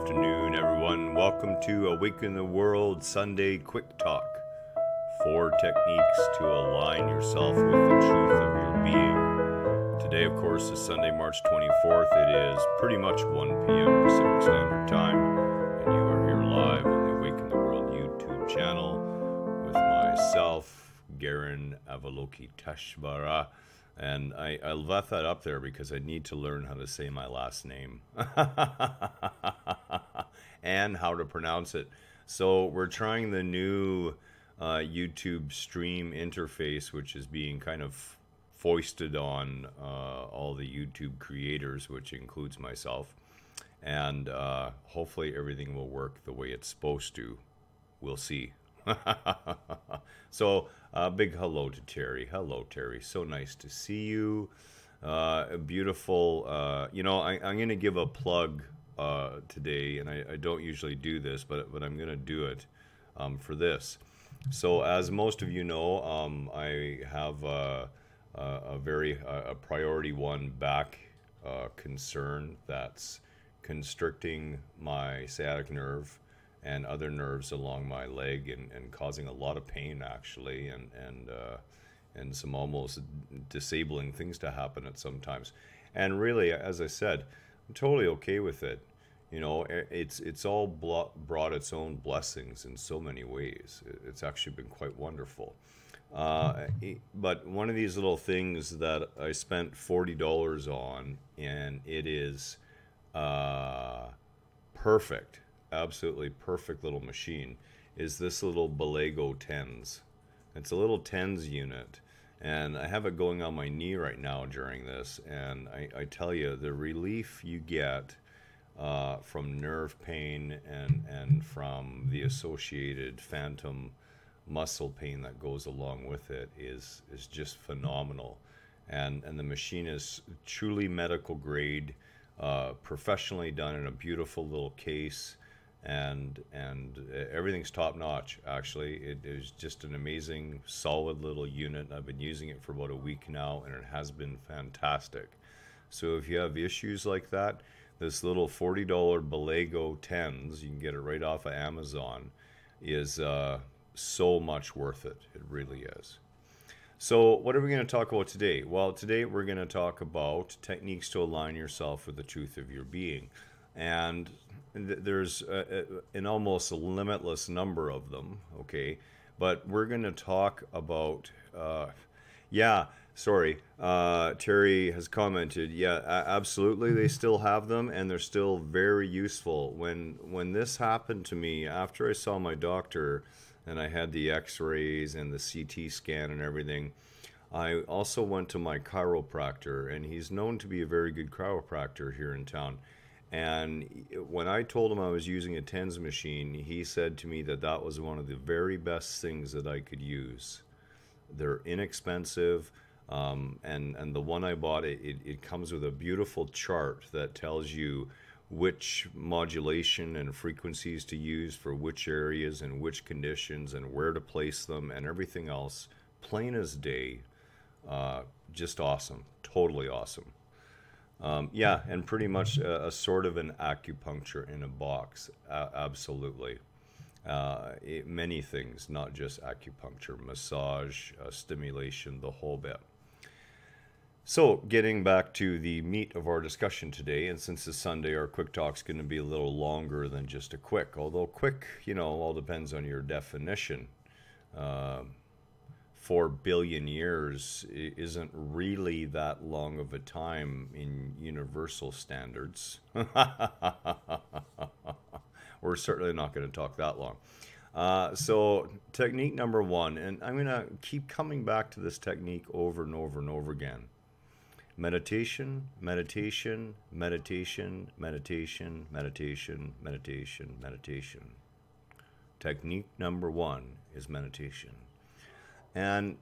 afternoon, everyone. Welcome to Awaken the World Sunday Quick Talk. 4 techniques to align yourself with the truth of your being. Today, of course, is Sunday, March 24th. It is pretty much 1 p.m. Pacific Standard Time, and you are here live on the Awaken the World YouTube channel with myself, Garhen Avalokiteshvara. And I left that up there because I need to learn how to say my last name and how to pronounce it. So we're trying the new YouTube stream interface, which is being kind of foisted on all the YouTube creators, which includes myself. And hopefully everything will work the way it's supposed to. We'll see. So big hello to Terry. Hello, Terry. So nice to see you. Beautiful. I'm going to give a plug today, and I don't usually do this, but I'm going to do it for this. So as most of you know, I have a priority 1 back concern that's constricting my sciatic nerve and other nerves along my leg and causing a lot of pain, actually, and some almost disabling things to happen at sometimes. And really, as I said, I'm totally okay with it. You know, it's all brought its own blessings in so many ways. It's actually been quite wonderful. But one of these little things that I spent $40 on, and it is perfect. Absolutely perfect little machine, is this little Belego TENS. It's a little TENS unit, and I have it going on my knee right now during this, and I tell you, the relief you get from nerve pain and from the associated phantom muscle pain that goes along with it is just phenomenal. And the machine is truly medical grade, professionally done in a beautiful little case. And everything's top notch. Actually, it is just an amazing, solid little unit. I've been using it for about a week now, and it has been fantastic. So if you have issues like that, this little $40 Belego TENS, you can get it right off of Amazon, is so much worth it. It really is. So what are we going to talk about today? Well, today we're going to talk about techniques to align yourself with the truth of your being. And there's an almost limitless number of them, okay? But we're going to talk about, Terry has commented, absolutely, they still have them, and they're still very useful. When this happened to me, after I saw my doctor, and I had the x-rays and the CT scan and everything, I also went to my chiropractor, and he's known to be a very good chiropractor here in town. And when I told him I was using a TENS machine, he said to me that that was one of the very best things that I could use. They're inexpensive, and the one I bought, it comes with a beautiful chart that tells you which modulation and frequencies to use for which areas and which conditions and where to place them and everything else. Plain as day. Just awesome. Totally awesome. And pretty much a sort of an acupuncture in a box. Absolutely. Many things, not just acupuncture, massage, stimulation, the whole bit. So getting back to the meat of our discussion today, and since it's Sunday, our quick talk's going to be a little longer than just a quick, although quick, all depends on your definition. 4 billion years isn't really that long of a time in universal standards. We're certainly not going to talk that long. So technique number 1, and I'm going to keep coming back to this technique over and over and over again. Meditation, meditation, meditation, meditation, meditation, meditation, meditation. Technique number 1 is meditation. And,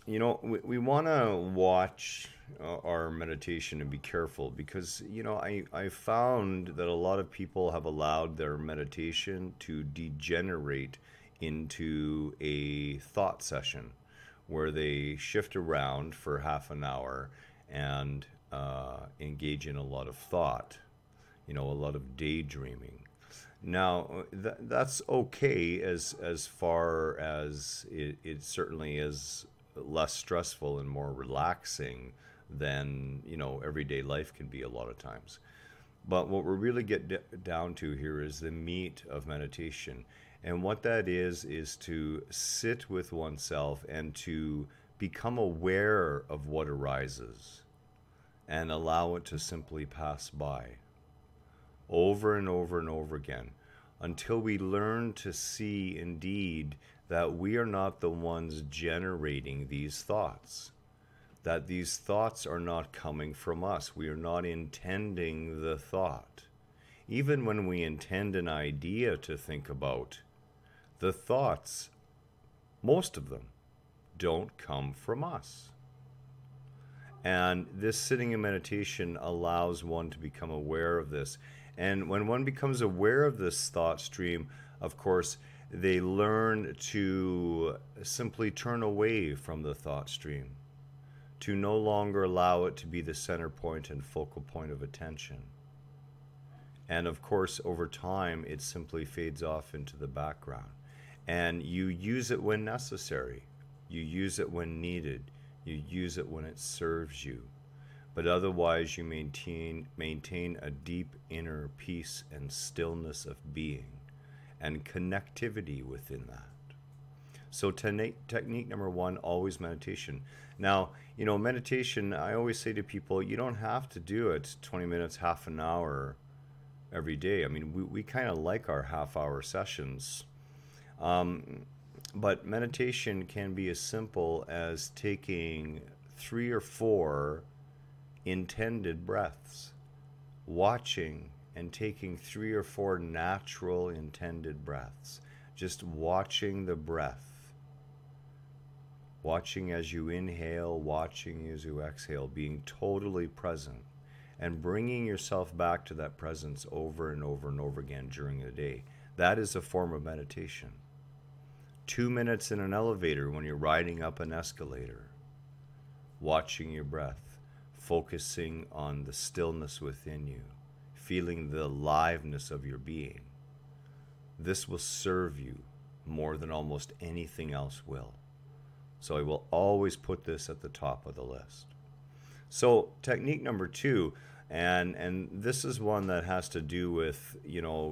we want to watch our meditation and be careful because, I found that a lot of people have allowed their meditation to degenerate into a thought session where they shift around for half an hour and engage in a lot of thought. a lot of daydreaming. Now, that's okay as far as it certainly is less stressful and more relaxing than, everyday life can be a lot of times. But what we really get down to here is the meat of meditation. And what that is to sit with oneself and to become aware of what arises and allow it to simply pass by over and over and over again until we learn to see indeed that we are not the ones generating these thoughts, that these thoughts are not coming from us. We are not intending the thought. Even when we intend an idea to think about, the thoughts, most of them, don't come from us. And this sitting in meditation allows one to become aware of this. And when one becomes aware of this thought stream, of course, they learn to simply turn away from the thought stream, to no longer allow it to be the center point and focal point of attention. And of course, over time, it simply fades off into the background. And you use it when necessary. You use it when needed. You use it when it serves you. But otherwise, you maintain a deep inner peace and stillness of being and connectivity within that. So technique number one, always meditation. Now, meditation, I always say to people, you don't have to do it 20 minutes, half an hour every day. I mean, we kind of like our half-hour sessions. But meditation can be as simple as taking 3 or 4 intended breaths, watching and taking 3 or 4 natural intended breaths, just watching the breath, watching as you inhale, watching as you exhale, being totally present and bringing yourself back to that presence over and over and over again during the day. That is a form of meditation. 2 minutes in an elevator when you're riding up an escalator, watching your breath, focusing on the stillness within you, feeling the aliveness of your being. This will serve you more than almost anything else will. So I will always put this at the top of the list. So technique number 2, and this is one that has to do with,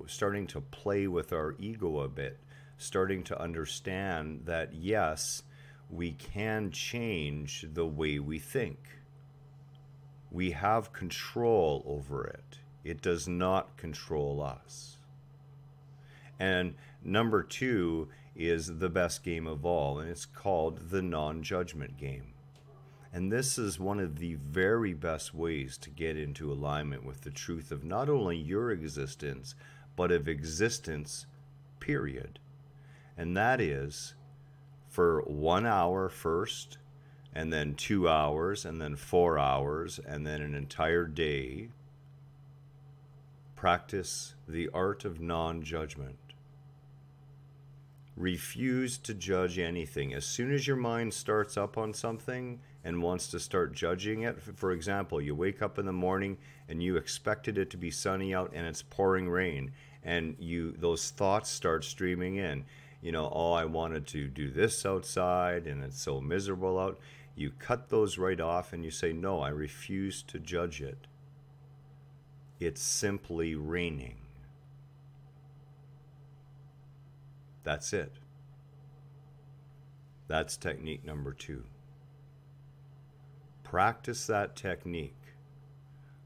starting to play with our ego a bit, starting to understand that yes, we can change the way we think. We have control over it. It does not control us. And number 2 is the best game of all, and it's called the non-judgment game. And this is one of the very best ways to get into alignment with the truth of not only your existence, but of existence, period. And that is for 1 hour first, and then 2 hours, and then 4 hours, and then an entire day, practice the art of non-judgment. Refuse to judge anything. As soon as your mind starts up on something and wants to start judging it, for example, you wake up in the morning and you expected it to be sunny out and it's pouring rain, and those thoughts start streaming in. Oh, I wanted to do this outside and it's so miserable out. You cut those right off and you say, no, I refuse to judge it. It's simply raining. That's it. That's technique number 2. Practice that technique.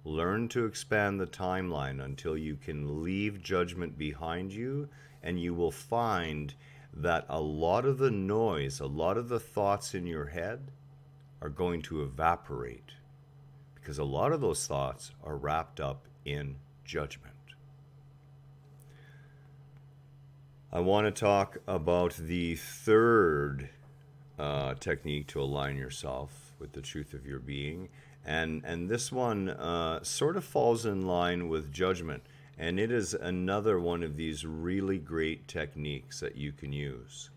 Learn to expand the timeline until you can leave judgment behind you, and you will find that a lot of the noise, a lot of the thoughts in your head are going to evaporate, because a lot of those thoughts are wrapped up in judgment. I want to talk about the third technique to align yourself with the truth of your being, and this one sort of falls in line with judgment, and it is another one of these really great techniques that you can use.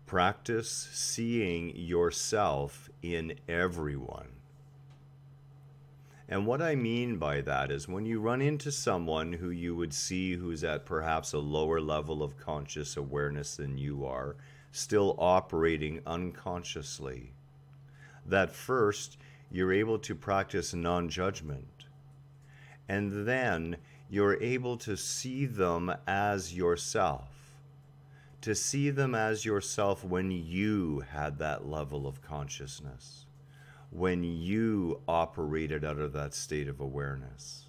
Practice seeing yourself in everyone. And what I mean by that is when you run into someone who you would see who's at perhaps a lower level of conscious awareness than you are, still operating unconsciously, that first you're able to practice non-judgment. And then you're able to see them as yourself. To see them as yourself when you had that level of consciousness, when you operated out of that state of awareness.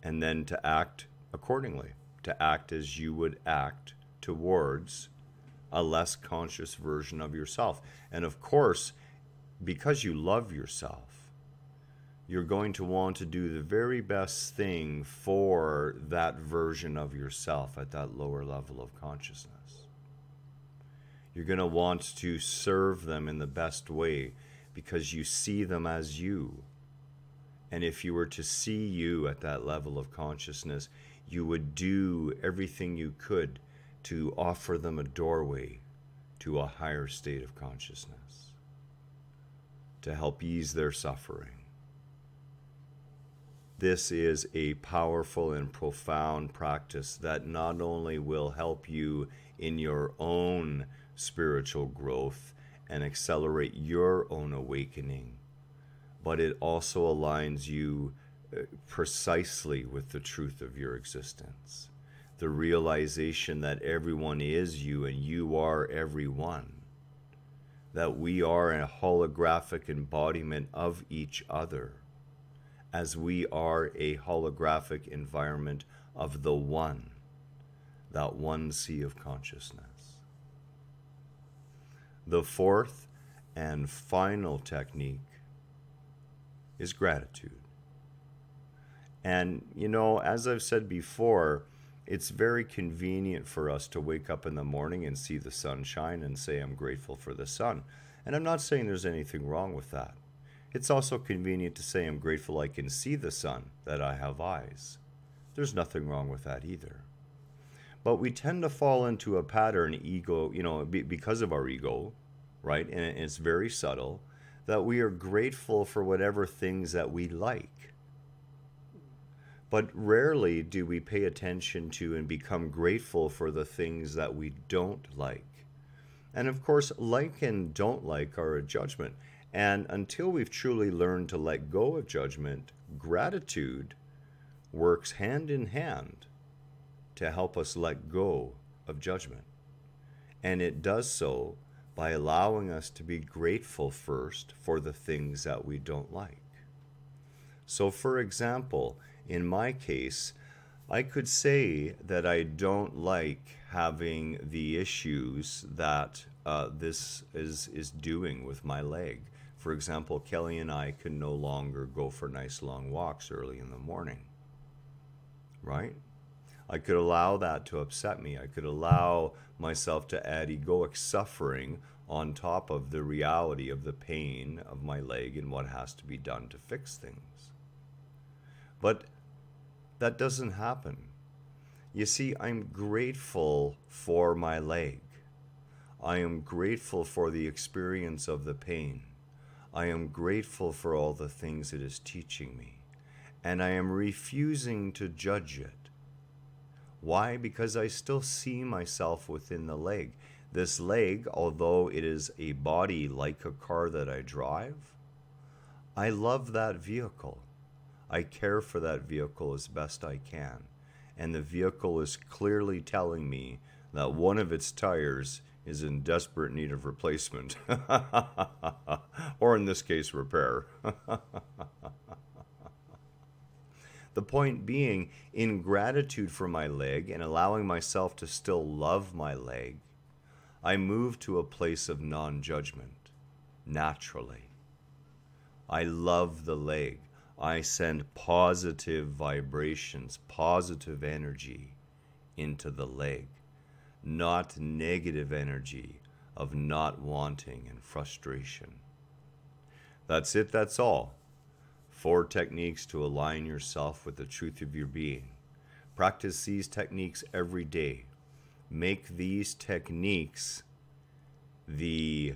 And then to act accordingly, to act as you would act towards a less conscious version of yourself. And of course, because you love yourself, you're going to want to do the very best thing for that version of yourself at that lower level of consciousness. You're going to want to serve them in the best way because you see them as you. And if you were to see you at that level of consciousness, you would do everything you could to offer them a doorway to a higher state of consciousness, to help ease their suffering. This is a powerful and profound practice that not only will help you in your own spiritual growth and accelerate your own awakening, but it also aligns you precisely with the truth of your existence. The realization that everyone is you and you are everyone. That we are a holographic embodiment of each other, as we are a holographic environment of the one, that one sea of consciousness. The fourth and final technique is gratitude. And, you know, as I've said before, it's very convenient for us to wake up in the morning and see the sunshine and say, I'm grateful for the sun. And I'm not saying there's anything wrong with that. It's also convenient to say I'm grateful I can see the sun, that I have eyes. There's nothing wrong with that either. But we tend to fall into a pattern, ego, you know, because of our ego, right? And it's very subtle, that we are grateful for whatever things that we like. But rarely do we pay attention to and become grateful for the things that we don't like. And of course, like and don't like are a judgment. And until we've truly learned to let go of judgment, gratitude works hand in hand to help us let go of judgment. And it does so by allowing us to be grateful first for the things that we don't like. So for example, in my case, I could say that I don't like having the issues that this is doing with my leg. For example, Kelly and I can no longer go for nice long walks early in the morning, right? I could allow that to upset me. I could allow myself to add egoic suffering on top of the reality of the pain of my leg and what has to be done to fix things. But that doesn't happen. You see, I'm grateful for my leg. I am grateful for the experience of the pain. I am grateful for all the things it is teaching me. And I am refusing to judge it. Why? Because I still see myself within the leg. This leg, although it is a body like a car that I drive, I love that vehicle. I care for that vehicle as best I can. And the vehicle is clearly telling me that one of its tires is in desperate need of replacement. Or in this case, repair. The point being, in gratitude for my leg and allowing myself to still love my leg, I move to a place of non-judgment, naturally. I love the leg. I send positive vibrations, positive energy into the leg, not negative energy of not wanting and frustration. That's it, that's all. 4 techniques to align yourself with the truth of your being. Practice these techniques every day. Make these techniques the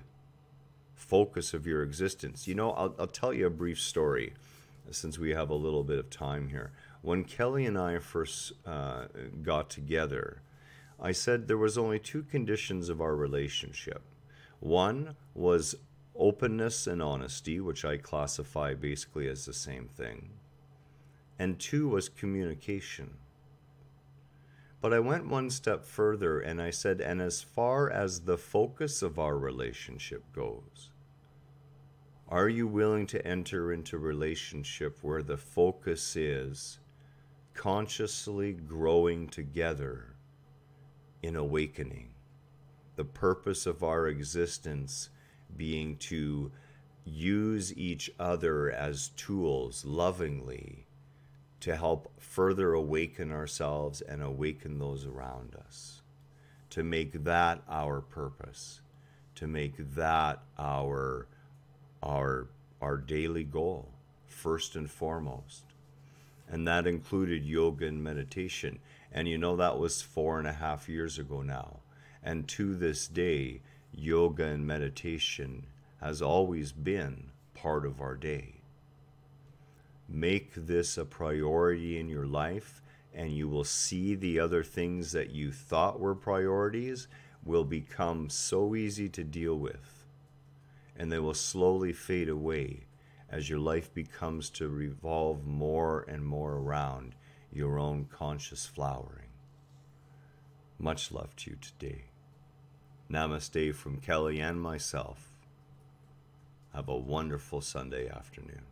focus of your existence. You know, I'll tell you a brief story since we have a little bit of time here. When Kelly and I first got together, I said there was only two conditions of our relationship. One was openness and honesty, which I classify basically as the same thing. And two was communication. But I went one step further and I said, and as far as the focus of our relationship goes, are you willing to enter into a relationship where the focus is consciously growing together in awakening? The purpose of our existence being to use each other as tools lovingly to help further awaken ourselves and awaken those around us, to make that our purpose, to make that our daily goal, first and foremost. And that included yoga and meditation. And you know, that was 4.5 years ago now. And to this day, yoga and meditation has always been part of our day. Make this a priority in your life, and you will see the other things that you thought were priorities will become so easy to deal with. And they will slowly fade away as your life becomes to revolve more and more around your own conscious flowering. Much love to you today. Namaste from Kelly and myself. Have a wonderful Sunday afternoon.